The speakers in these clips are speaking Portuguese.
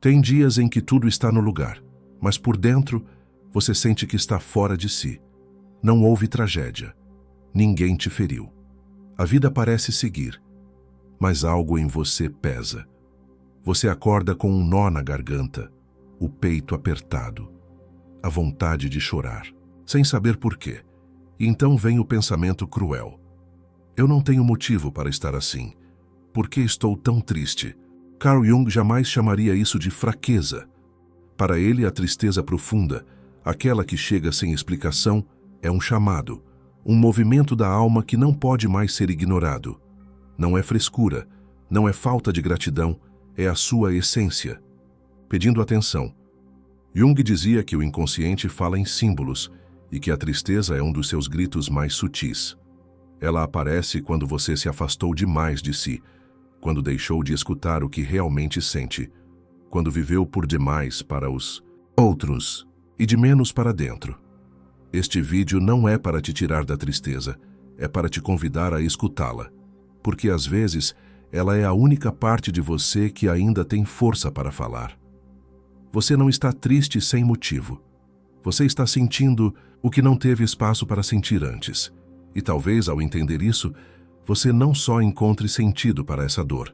Tem dias em que tudo está no lugar, mas por dentro você sente que está fora de si. Não houve tragédia. Ninguém te feriu. A vida parece seguir, mas algo em você pesa. Você acorda com um nó na garganta, o peito apertado, a vontade de chorar, sem saber por quê. E então vem o pensamento cruel. Eu não tenho motivo para estar assim. Por que estou tão triste? Carl Jung jamais chamaria isso de fraqueza. Para ele, a tristeza profunda, aquela que chega sem explicação, é um chamado, um movimento da alma que não pode mais ser ignorado. Não é frescura, não é falta de gratidão, é a sua essência. Pedindo atenção. Jung dizia que o inconsciente fala em símbolos e que a tristeza é um dos seus gritos mais sutis. Ela aparece quando você se afastou demais de si, quando deixou de escutar o que realmente sente, quando viveu por demais para os outros e de menos para dentro. Este vídeo não é para te tirar da tristeza, é para te convidar a escutá-la, porque às vezes ela é a única parte de você que ainda tem força para falar. Você não está triste sem motivo. Você está sentindo o que não teve espaço para sentir antes. E talvez, ao entender isso, você não só encontre sentido para essa dor,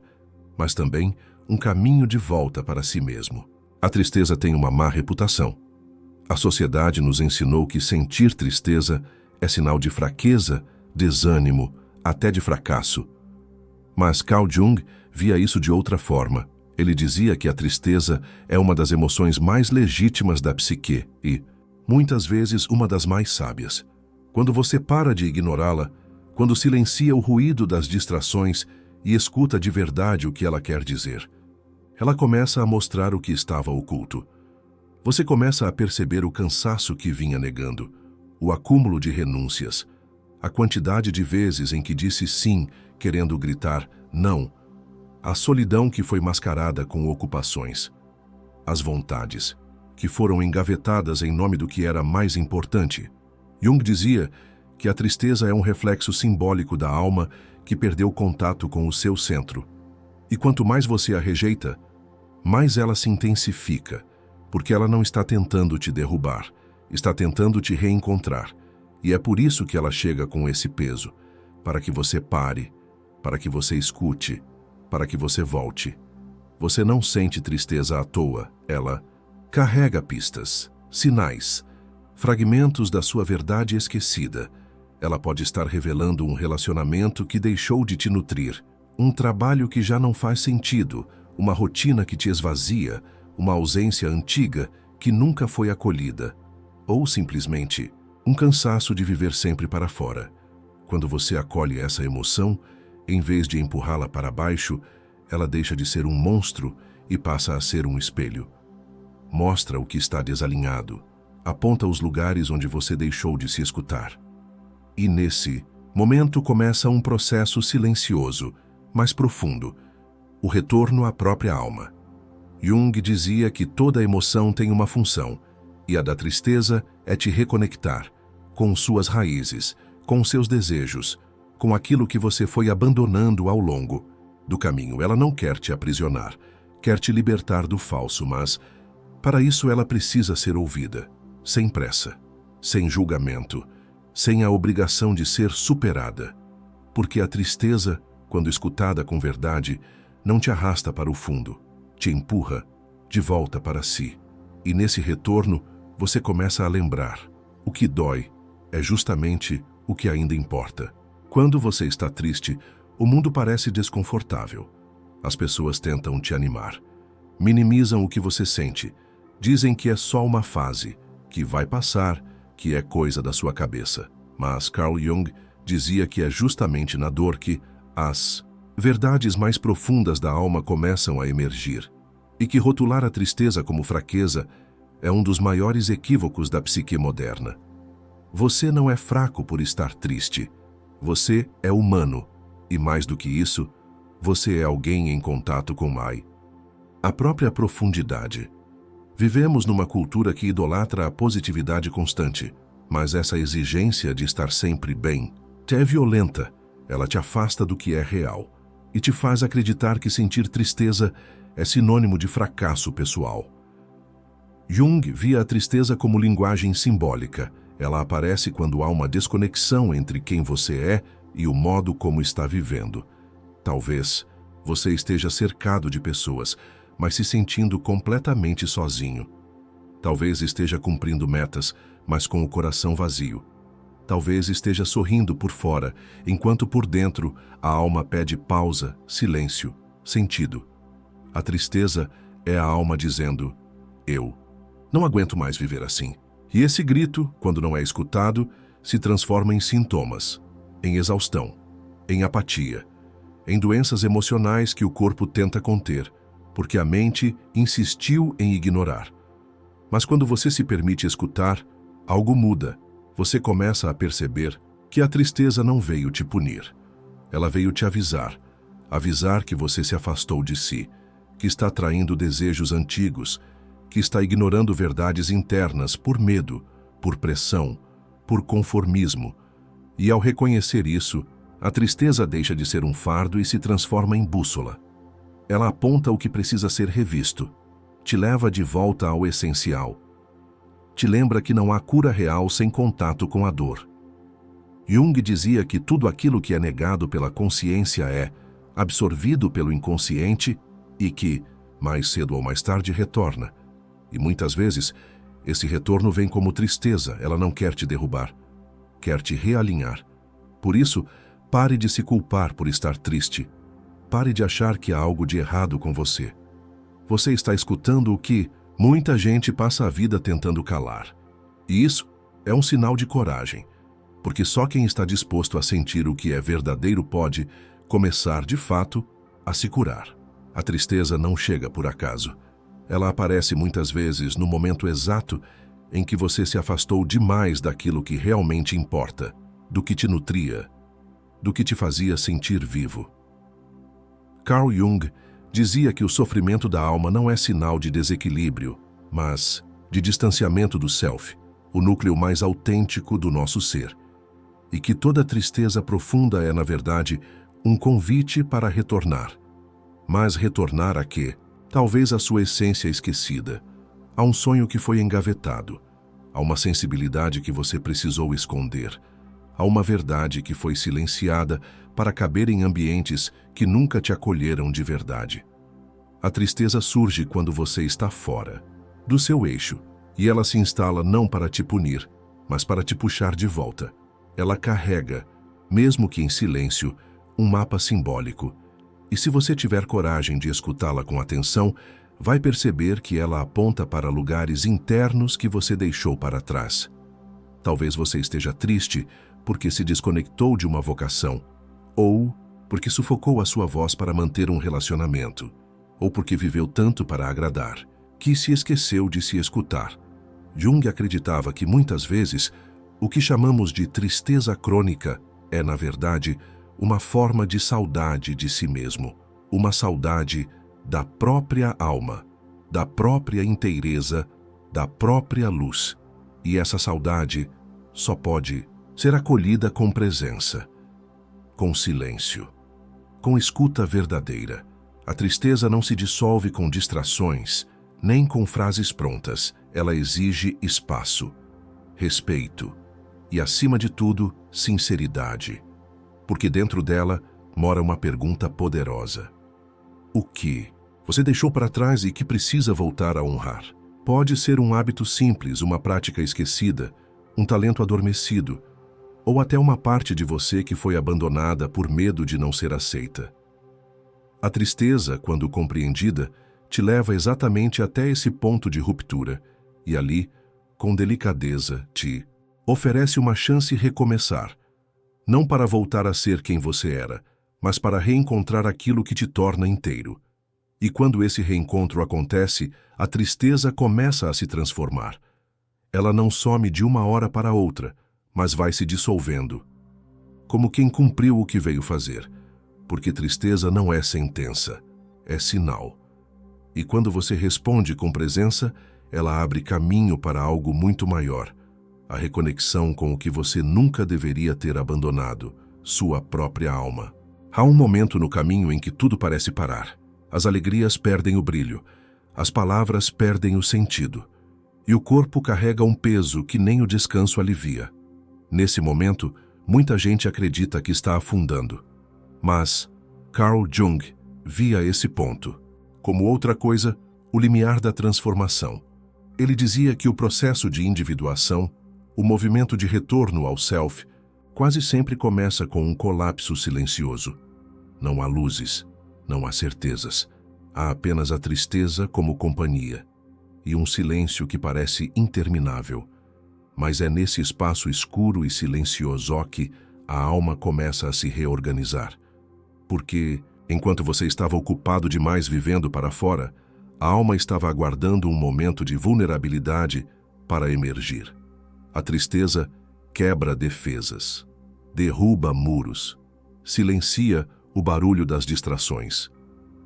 mas também um caminho de volta para si mesmo. A tristeza tem uma má reputação. A sociedade nos ensinou que sentir tristeza é sinal de fraqueza, desânimo, até de fracasso. Mas Carl Jung via isso de outra forma. Ele dizia que a tristeza é uma das emoções mais legítimas da psique e, muitas vezes, uma das mais sábias. Quando você para de ignorá-la, quando silencia o ruído das distrações e escuta de verdade o que ela quer dizer, ela começa a mostrar o que estava oculto. Você começa a perceber o cansaço que vinha negando, o acúmulo de renúncias, a quantidade de vezes em que disse sim, querendo gritar não, a solidão que foi mascarada com ocupações, as vontades que foram engavetadas em nome do que era mais importante. Jung dizia que a tristeza é um reflexo simbólico da alma que perdeu contato com o seu centro. E quanto mais você a rejeita, mais ela se intensifica, porque ela não está tentando te derrubar, está tentando te reencontrar. E é por isso que ela chega com esse peso, para que você pare, para que você escute, para que você volte. Você não sente tristeza à toa, ela carrega pistas, sinais, fragmentos da sua verdade esquecida. Ela pode estar revelando um relacionamento que deixou de te nutrir, um trabalho que já não faz sentido, uma rotina que te esvazia, uma ausência antiga que nunca foi acolhida, ou simplesmente um cansaço de viver sempre para fora. Quando você acolhe essa emoção, em vez de empurrá-la para baixo, ela deixa de ser um monstro e passa a ser um espelho. Mostra o que está desalinhado, aponta os lugares onde você deixou de se escutar. E nesse momento começa um processo silencioso, mas profundo, o retorno à própria alma. Jung dizia que toda emoção tem uma função, e a da tristeza é te reconectar com suas raízes, com seus desejos, com aquilo que você foi abandonando ao longo do caminho. Ela não quer te aprisionar, quer te libertar do falso, mas para isso ela precisa ser ouvida, sem pressa, sem julgamento, sem a obrigação de ser superada. Porque a tristeza, quando escutada com verdade, não te arrasta para o fundo, te empurra de volta para si. E nesse retorno, você começa a lembrar: o que dói é justamente o que ainda importa. Quando você está triste, o mundo parece desconfortável. As pessoas tentam te animar, minimizam o que você sente, dizem que é só uma fase, que vai passar, que é coisa da sua cabeça. Mas Carl Jung dizia que é justamente na dor que as verdades mais profundas da alma começam a emergir, e que rotular a tristeza como fraqueza é um dos maiores equívocos da psique moderna. Você não é fraco por estar triste. Você é humano, e mais do que isso, você é alguém em contato com a própria profundidade. Vivemos numa cultura que idolatra a positividade constante, mas essa exigência de estar sempre bem é violenta. Ela te afasta do que é real e te faz acreditar que sentir tristeza é sinônimo de fracasso pessoal. Jung via a tristeza como linguagem simbólica. Ela aparece quando há uma desconexão entre quem você é e o modo como está vivendo. Talvez você esteja cercado de pessoas, mas se sentindo completamente sozinho. Talvez esteja cumprindo metas, mas com o coração vazio. Talvez esteja sorrindo por fora, enquanto por dentro a alma pede pausa, silêncio, sentido. A tristeza é a alma dizendo: eu não aguento mais viver assim. E esse grito, quando não é escutado, se transforma em sintomas, em exaustão, em apatia, em doenças emocionais que o corpo tenta conter, porque a mente insistiu em ignorar. Mas quando você se permite escutar, algo muda. Você começa a perceber que a tristeza não veio te punir. Ela veio te avisar que você se afastou de si, que está traindo desejos antigos, que está ignorando verdades internas por medo, por pressão, por conformismo. E ao reconhecer isso, a tristeza deixa de ser um fardo e se transforma em bússola. Ela aponta o que precisa ser revisto, te leva de volta ao essencial. Te lembra que não há cura real sem contato com a dor. Jung dizia que tudo aquilo que é negado pela consciência é absorvido pelo inconsciente e que, mais cedo ou mais tarde, retorna. E muitas vezes, esse retorno vem como tristeza. Ela não quer te derrubar, quer te realinhar. Por isso, pare de se culpar por estar triste. Pare de achar que há algo de errado com você. Você está escutando o que muita gente passa a vida tentando calar. E isso é um sinal de coragem, porque só quem está disposto a sentir o que é verdadeiro pode começar, de fato, a se curar. A tristeza não chega por acaso. Ela aparece muitas vezes no momento exato em que você se afastou demais daquilo que realmente importa, do que te nutria, do que te fazia sentir vivo. Carl Jung dizia que o sofrimento da alma não é sinal de desequilíbrio, mas de distanciamento do self, o núcleo mais autêntico do nosso ser, e que toda tristeza profunda é, na verdade, um convite para retornar. Mas retornar a quê? Talvez a sua essência esquecida, a um sonho que foi engavetado, a uma sensibilidade que você precisou esconder, a uma verdade que foi silenciada para caber em ambientes que nunca te acolheram de verdade. A tristeza surge quando você está fora do seu eixo, e ela se instala não para te punir, mas para te puxar de volta. Ela carrega, mesmo que em silêncio, um mapa simbólico. E se você tiver coragem de escutá-la com atenção, vai perceber que ela aponta para lugares internos que você deixou para trás. Talvez você esteja triste porque se desconectou de uma vocação, ou porque sufocou a sua voz para manter um relacionamento, ou porque viveu tanto para agradar, que se esqueceu de se escutar. Jung acreditava que muitas vezes o que chamamos de tristeza crônica é, na verdade, uma forma de saudade de si mesmo, uma saudade da própria alma, da própria inteireza, da própria luz. E essa saudade só pode ser acolhida com presença, com silêncio, com escuta verdadeira. A tristeza não se dissolve com distrações, nem com frases prontas. Ela exige espaço, respeito e, acima de tudo, sinceridade. Porque dentro dela mora uma pergunta poderosa. O que você deixou para trás e que precisa voltar a honrar? Pode ser um hábito simples, uma prática esquecida, um talento adormecido, ou até uma parte de você que foi abandonada por medo de não ser aceita. A tristeza, quando compreendida, te leva exatamente até esse ponto de ruptura e ali, com delicadeza, te oferece uma chance de recomeçar, não para voltar a ser quem você era, mas para reencontrar aquilo que te torna inteiro. E quando esse reencontro acontece, a tristeza começa a se transformar. Ela não some de uma hora para outra, mas vai se dissolvendo, como quem cumpriu o que veio fazer, porque tristeza não é sentença, é sinal. E quando você responde com presença, ela abre caminho para algo muito maior, a reconexão com o que você nunca deveria ter abandonado, sua própria alma. Há um momento no caminho em que tudo parece parar. as alegrias perdem o brilho, as palavras perdem o sentido, e o corpo carrega um peso que nem o descanso alivia. Nesse momento, muita gente acredita que está afundando. Mas Carl Jung via esse ponto. Como outra coisa, o limiar da transformação. Ele dizia que o processo de individuação, o movimento de retorno ao self, quase sempre começa com um colapso silencioso. Não há luzes, não há certezas. Há apenas a tristeza como companhia e um silêncio que parece interminável. Mas é nesse espaço escuro e silencioso que a alma começa a se reorganizar. Porque, enquanto você estava ocupado demais vivendo para fora, a alma estava aguardando um momento de vulnerabilidade para emergir. A tristeza quebra defesas, derruba muros, silencia o barulho das distrações.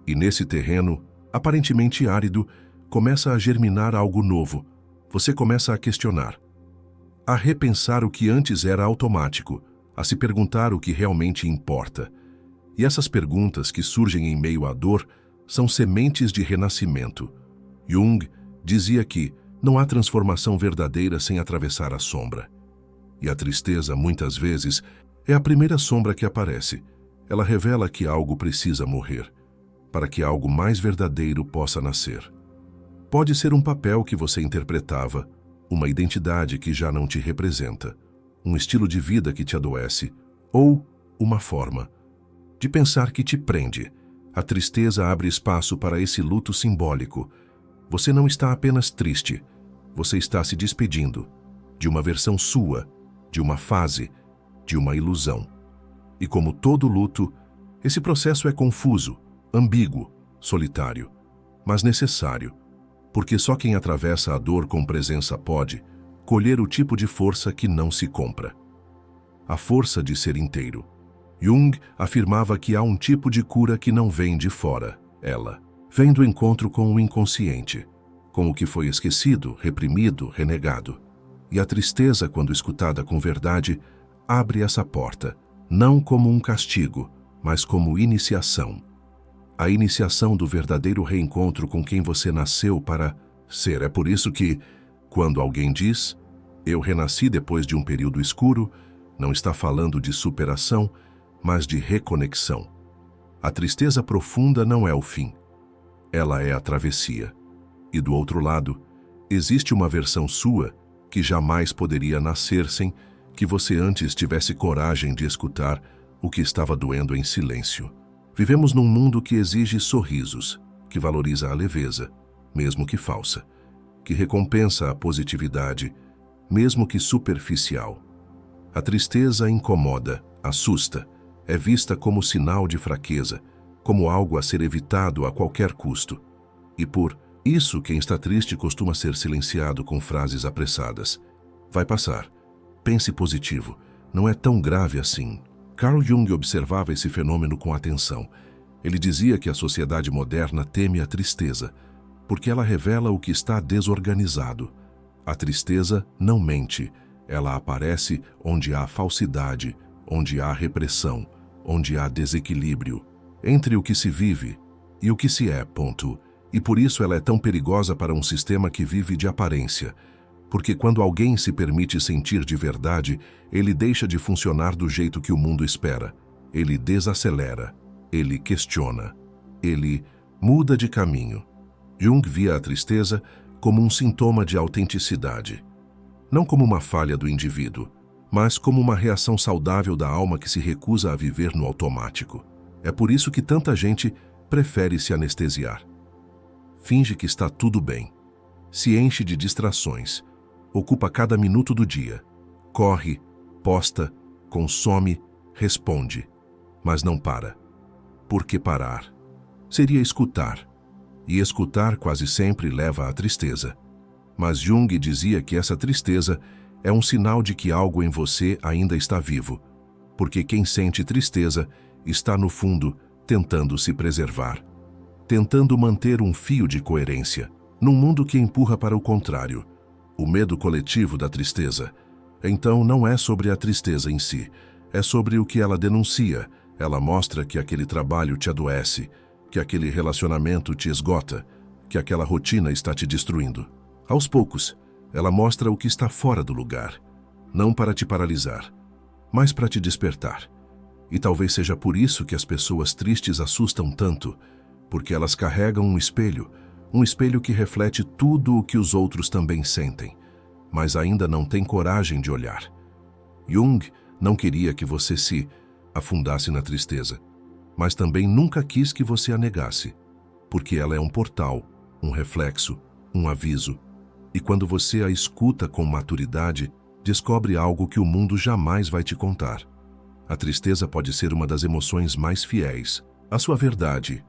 E nesse terreno, aparentemente árido, começa a germinar algo novo. Você começa a questionar, a repensar o que antes era automático, a se perguntar o que realmente importa. E essas perguntas que surgem em meio à dor são sementes de renascimento. Jung dizia que não há transformação verdadeira sem atravessar a sombra. E a tristeza, muitas vezes, é a primeira sombra que aparece. Ela revela que algo precisa morrer, para que algo mais verdadeiro possa nascer. Pode ser um papel que você interpretava, uma identidade que já não te representa, um estilo de vida que te adoece, ou uma forma de pensar que te prende. A tristeza abre espaço para esse luto simbólico. Você não está apenas triste, você está se despedindo de uma versão sua, de uma fase, de uma ilusão. E como todo luto, esse processo é confuso, ambíguo, solitário, mas necessário, porque só quem atravessa a dor com presença pode colher o tipo de força que não se compra. A força de ser inteiro. Jung afirmava que há um tipo de cura que não vem de fora. Ela vem do encontro com o inconsciente, com o que foi esquecido, reprimido, renegado. E a tristeza, quando escutada com verdade, abre essa porta, não como um castigo, mas como iniciação. A iniciação do verdadeiro reencontro com quem você nasceu para ser. É por isso que, quando alguém diz, eu renasci depois de um período escuro, não está falando de superação, mas de reconexão. A tristeza profunda não é o fim. Ela é a travessia. E do outro lado, existe uma versão sua que jamais poderia nascer sem que você antes tivesse coragem de escutar o que estava doendo em silêncio. Vivemos num mundo que exige sorrisos, que valoriza a leveza, mesmo que falsa, que recompensa a positividade, mesmo que superficial. A tristeza incomoda, assusta, é vista como sinal de fraqueza, como algo a ser evitado a qualquer custo. E por isso, quem está triste costuma ser silenciado com frases apressadas. Vai passar. Pense positivo. Não é tão grave assim. Carl Jung observava esse fenômeno com atenção. Ele dizia que a sociedade moderna teme a tristeza, porque ela revela o que está desorganizado. A tristeza não mente. Ela aparece onde há falsidade, onde há repressão, onde há desequilíbrio entre o que se vive e o que se é, ponto. E por isso ela é tão perigosa para um sistema que vive de aparência. Porque quando alguém se permite sentir de verdade, ele deixa de funcionar do jeito que o mundo espera. Ele desacelera, ele questiona, ele muda de caminho. Jung via a tristeza como um sintoma de autenticidade. Não como uma falha do indivíduo, mas como uma reação saudável da alma que se recusa a viver no automático. É por isso que tanta gente prefere se anestesiar. Finge que está tudo bem. Se enche de distrações. Ocupa cada minuto do dia. Corre, posta, consome, responde. Mas não para. Por que parar? Seria escutar. E escutar quase sempre leva à tristeza. Mas Jung dizia que essa tristeza é um sinal de que algo em você ainda está vivo, porque quem sente tristeza está, no fundo, tentando se preservar, tentando manter um fio de coerência, num mundo que empurra para o contrário, o medo coletivo da tristeza. Então não é sobre a tristeza em si, é sobre o que ela denuncia. Ela mostra que aquele trabalho te adoece, que aquele relacionamento te esgota, que aquela rotina está te destruindo. Aos poucos, ela mostra o que está fora do lugar, não para te paralisar, mas para te despertar. E talvez seja por isso que as pessoas tristes assustam tanto, porque elas carregam um espelho que reflete tudo o que os outros também sentem, mas ainda não têm coragem de olhar. Jung não queria que você se afundasse na tristeza, mas também nunca quis que você a negasse, porque ela é um portal, um reflexo, um aviso, e quando você a escuta com maturidade, descobre algo que o mundo jamais vai te contar. A tristeza pode ser uma das emoções mais fiéis, a sua verdade.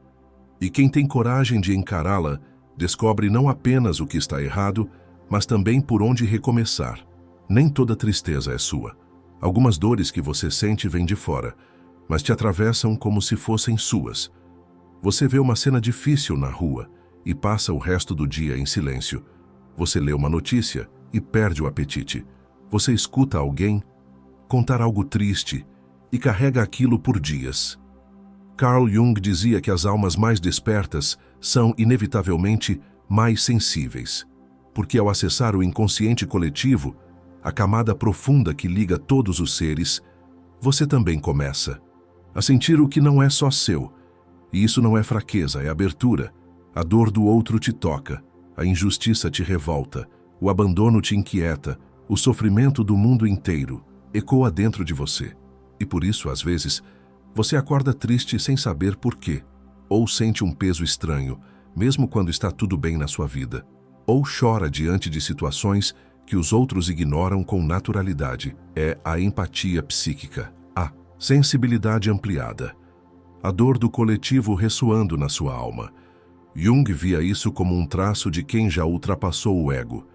E quem tem coragem de encará-la, descobre não apenas o que está errado, mas também por onde recomeçar. Nem toda tristeza é sua. Algumas dores que você sente vêm de fora, mas te atravessam como se fossem suas. Você vê uma cena difícil na rua e passa o resto do dia em silêncio. Você lê uma notícia e perde o apetite. Você escuta alguém contar algo triste e carrega aquilo por dias. Carl Jung dizia que as almas mais despertas são, inevitavelmente, mais sensíveis, porque ao acessar o inconsciente coletivo, a camada profunda que liga todos os seres, você também começa a sentir o que não é só seu. E isso não é fraqueza, é abertura. A dor do outro te toca, a injustiça te revolta, o abandono te inquieta, o sofrimento do mundo inteiro ecoa dentro de você. E por isso, às vezes, você acorda triste sem saber por quê, ou sente um peso estranho, mesmo quando está tudo bem na sua vida, ou chora diante de situações que os outros ignoram com naturalidade. É a empatia psíquica, a sensibilidade ampliada, a dor do coletivo ressoando na sua alma. Jung via isso como um traço de quem já ultrapassou o ego,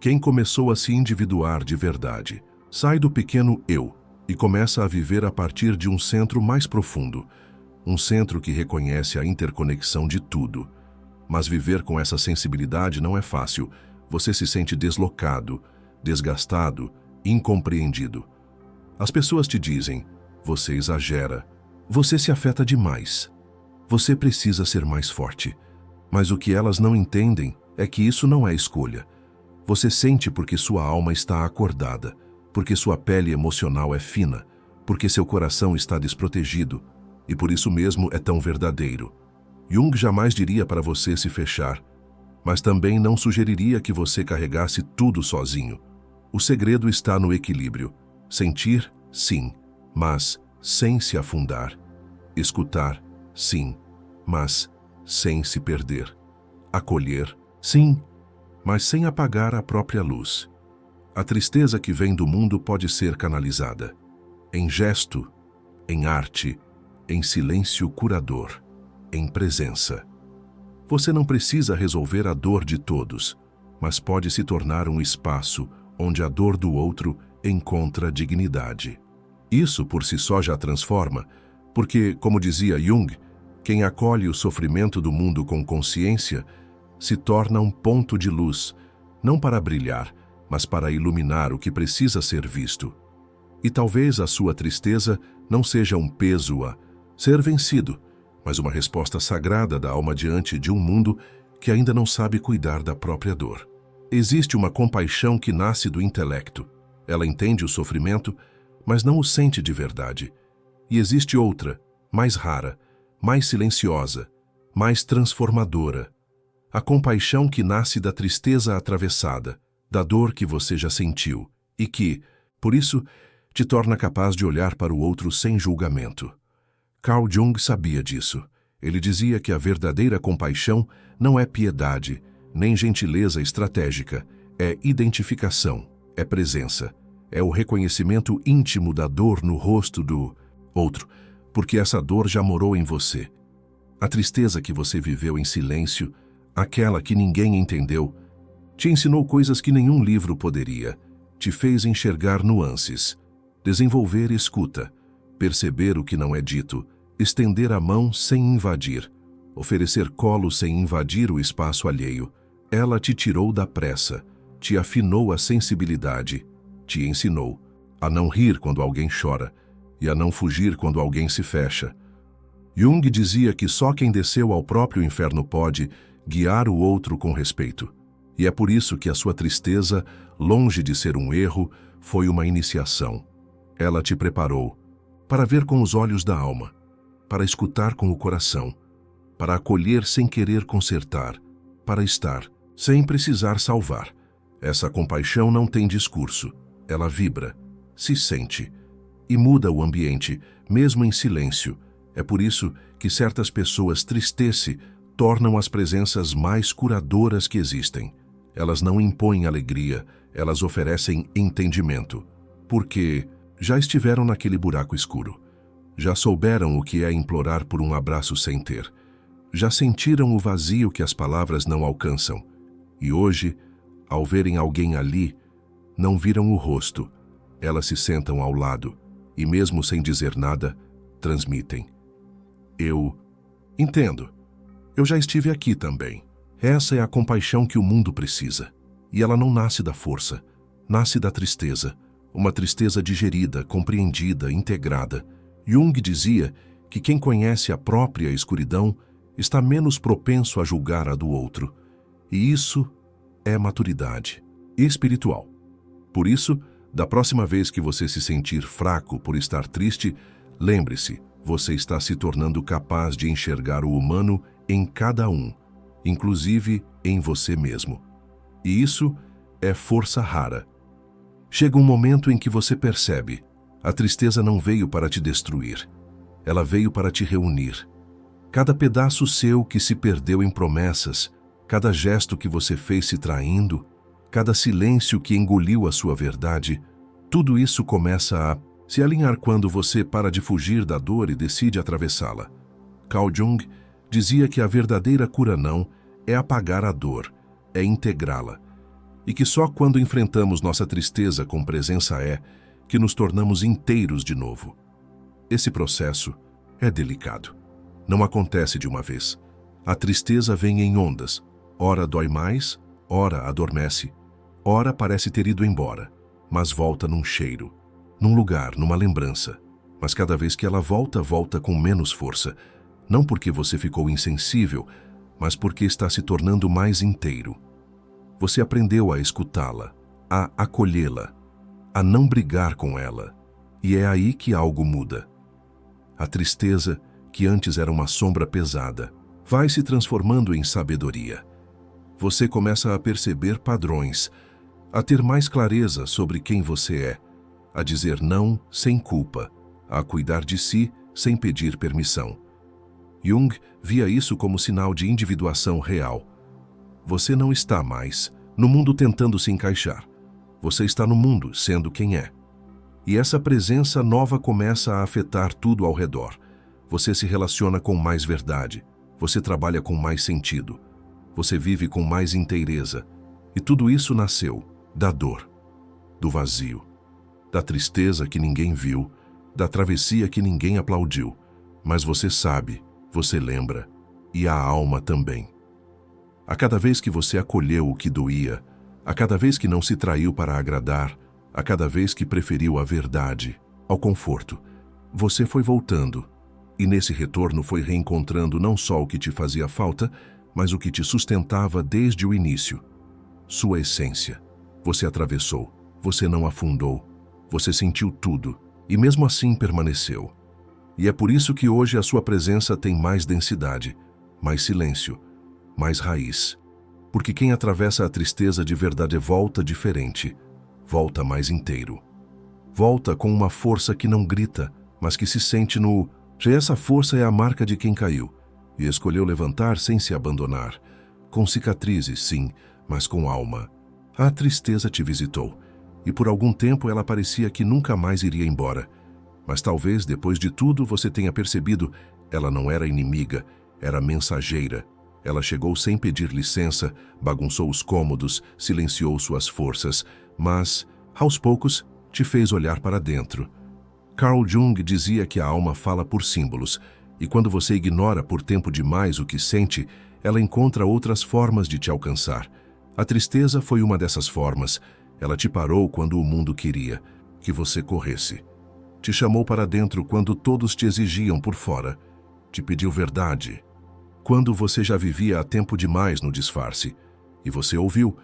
quem começou a se individuar de verdade, sai do pequeno eu e começa a viver a partir de um centro mais profundo, um centro que reconhece a interconexão de tudo. Mas viver com essa sensibilidade não é fácil. Você se sente deslocado, desgastado, incompreendido. As pessoas te dizem: você exagera, você se afeta demais, você precisa ser mais forte. Mas o que elas não entendem é que isso não é escolha. Você sente porque sua alma está acordada, porque sua pele emocional é fina, porque seu coração está desprotegido, e por isso mesmo é tão verdadeiro. Jung jamais diria para você se fechar, mas também não sugeriria que você carregasse tudo sozinho. O segredo está no equilíbrio. Sentir, sim, mas sem se afundar. Escutar, sim, mas sem se perder. Acolher, sim, mas sem apagar a própria luz. A tristeza que vem do mundo pode ser canalizada em gesto, em arte, em silêncio curador, em presença. Você não precisa resolver a dor de todos, mas pode se tornar um espaço onde a dor do outro encontra dignidade. Isso por si só já transforma, porque, como dizia Jung, quem acolhe o sofrimento do mundo com consciência se torna um ponto de luz, não para brilhar, mas para iluminar o que precisa ser visto. E talvez a sua tristeza não seja um peso a ser vencido, mas uma resposta sagrada da alma diante de um mundo que ainda não sabe cuidar da própria dor. Existe uma compaixão que nasce do intelecto. Ela entende o sofrimento, mas não o sente de verdade. E existe outra, mais rara, mais silenciosa, mais transformadora. A compaixão que nasce da tristeza atravessada, da dor que você já sentiu e que, por isso, te torna capaz de olhar para o outro sem julgamento. Carl Jung sabia disso. Ele dizia que a verdadeira compaixão não é piedade, nem gentileza estratégica, é identificação, é presença, é o reconhecimento íntimo da dor no rosto do outro, porque essa dor já morou em você. A tristeza que você viveu em silêncio, aquela que ninguém entendeu, te ensinou coisas que nenhum livro poderia, te fez enxergar nuances, desenvolver escuta, perceber o que não é dito, estender a mão sem invadir, oferecer colo sem invadir o espaço alheio. Ela te tirou da pressa, te afinou a sensibilidade, te ensinou a não rir quando alguém chora e a não fugir quando alguém se fecha. Jung dizia que só quem desceu ao próprio inferno pode guiar o outro com respeito. E é por isso que a sua tristeza, longe de ser um erro, foi uma iniciação. Ela te preparou para ver com os olhos da alma, para escutar com o coração, para acolher sem querer consertar, para estar sem precisar salvar. Essa compaixão não tem discurso, ela vibra, se sente e muda o ambiente, mesmo em silêncio. É por isso que certas pessoas triste tornam as presenças mais curadoras que existem. Elas não impõem alegria, elas oferecem entendimento. Porque já estiveram naquele buraco escuro. Já souberam o que é implorar por um abraço sem ter. Já sentiram o vazio que as palavras não alcançam. E hoje, ao verem alguém ali, não viram o rosto. Elas se sentam ao lado e, mesmo sem dizer nada, transmitem. Eu entendo. Eu já estive aqui também. Essa é a compaixão que o mundo precisa. E ela não nasce da força, nasce da tristeza. Uma tristeza digerida, compreendida, integrada. Jung dizia que quem conhece a própria escuridão está menos propenso a julgar a do outro. E isso é maturidade espiritual. Por isso, da próxima vez que você se sentir fraco por estar triste, lembre-se, você está se tornando capaz de enxergar o humano em cada um, inclusive em você mesmo. E isso é força rara. Chega um momento em que você percebe, a tristeza não veio para te destruir, ela veio para te reunir. Cada pedaço seu que se perdeu em promessas, cada gesto que você fez se traindo, cada silêncio que engoliu a sua verdade, tudo isso começa a se alinhar quando você para de fugir da dor e decide atravessá-la. Carl Jung dizia que a verdadeira cura não é apagar a dor, é integrá-la. E que só quando enfrentamos nossa tristeza com presença que nos tornamos inteiros de novo. Esse processo é delicado. Não acontece de uma vez. A tristeza vem em ondas. Ora dói mais, ora adormece, ora parece ter ido embora, mas volta num cheiro, num lugar, numa lembrança. Mas cada vez que ela volta, volta com menos força. Não porque você ficou insensível, mas porque está se tornando mais inteiro. Você aprendeu a escutá-la, a acolhê-la, a não brigar com ela. E é aí que algo muda. A tristeza, que antes era uma sombra pesada, vai se transformando em sabedoria. Você começa a perceber padrões, a ter mais clareza sobre quem você é, a dizer não sem culpa, a cuidar de si sem pedir permissão. Jung via isso como sinal de individuação real. Você não está mais no mundo tentando se encaixar. Você está no mundo sendo quem é. E essa presença nova começa a afetar tudo ao redor. Você se relaciona com mais verdade. Você trabalha com mais sentido. Você vive com mais inteireza. E tudo isso nasceu da dor, do vazio, da tristeza que ninguém viu, da travessia que ninguém aplaudiu. Mas você sabe, você lembra, e a alma também. A cada vez que você acolheu o que doía, a cada vez que não se traiu para agradar, a cada vez que preferiu a verdade ao conforto, você foi voltando. E nesse retorno foi reencontrando não só o que te fazia falta, mas o que te sustentava desde o início. Sua essência. Você atravessou, você não afundou, você sentiu tudo, e mesmo assim permaneceu. E é por isso que hoje a sua presença tem mais densidade, mais silêncio, mais raiz. Porque quem atravessa a tristeza de verdade volta diferente, volta mais inteiro. Volta com uma força que não grita, mas que se sente no... Já essa força é a marca de quem caiu e escolheu levantar sem se abandonar. Com cicatrizes, sim, mas com alma. A tristeza te visitou, e por algum tempo ela parecia que nunca mais iria embora. Mas talvez, depois de tudo, você tenha percebido, ela não era inimiga, era mensageira. Ela chegou sem pedir licença, bagunçou os cômodos, silenciou suas forças, mas, aos poucos, te fez olhar para dentro. Carl Jung dizia que a alma fala por símbolos, e quando você ignora por tempo demais o que sente, ela encontra outras formas de te alcançar. A tristeza foi uma dessas formas. Ela te parou quando o mundo queria que você corresse. Te chamou para dentro quando todos te exigiam por fora. te pediu verdade. Quando você já vivia há tempo demais no disfarce, e você ouviu,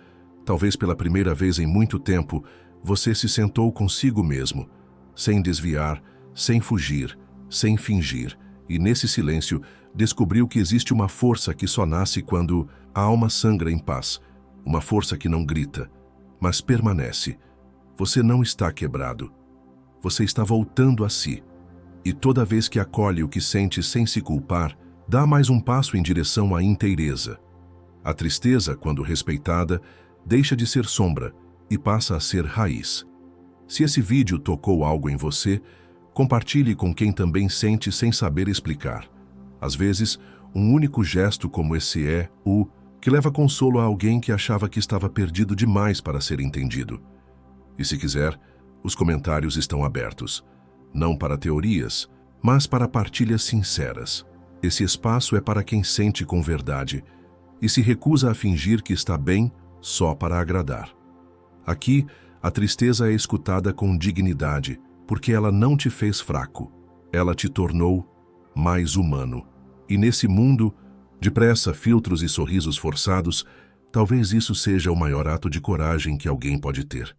talvez pela primeira vez em muito tempo, você se sentou consigo mesmo, sem desviar, sem fugir, sem fingir, e nesse silêncio descobriu que existe uma força que só nasce quando a alma sangra em paz, uma força que não grita, mas permanece. Você não está quebrado. Você está voltando a si. E toda vez que acolhe o que sente sem se culpar, dá mais um passo em direção à inteireza. A tristeza, quando respeitada, deixa de ser sombra e passa a ser raiz. Se esse vídeo tocou algo em você, compartilhe com quem também sente sem saber explicar. Às vezes, um único gesto como esse é o que leva consolo a alguém que achava que estava perdido demais para ser entendido. E se quiser, os comentários estão abertos. Não para teorias, mas para partilhas sinceras. Esse espaço é para quem sente com verdade e se recusa a fingir que está bem só para agradar. Aqui, a tristeza é escutada com dignidade, porque ela não te fez fraco. Ela te tornou mais humano. E nesse mundo, depressa, filtros e sorrisos forçados, talvez isso seja o maior ato de coragem que alguém pode ter.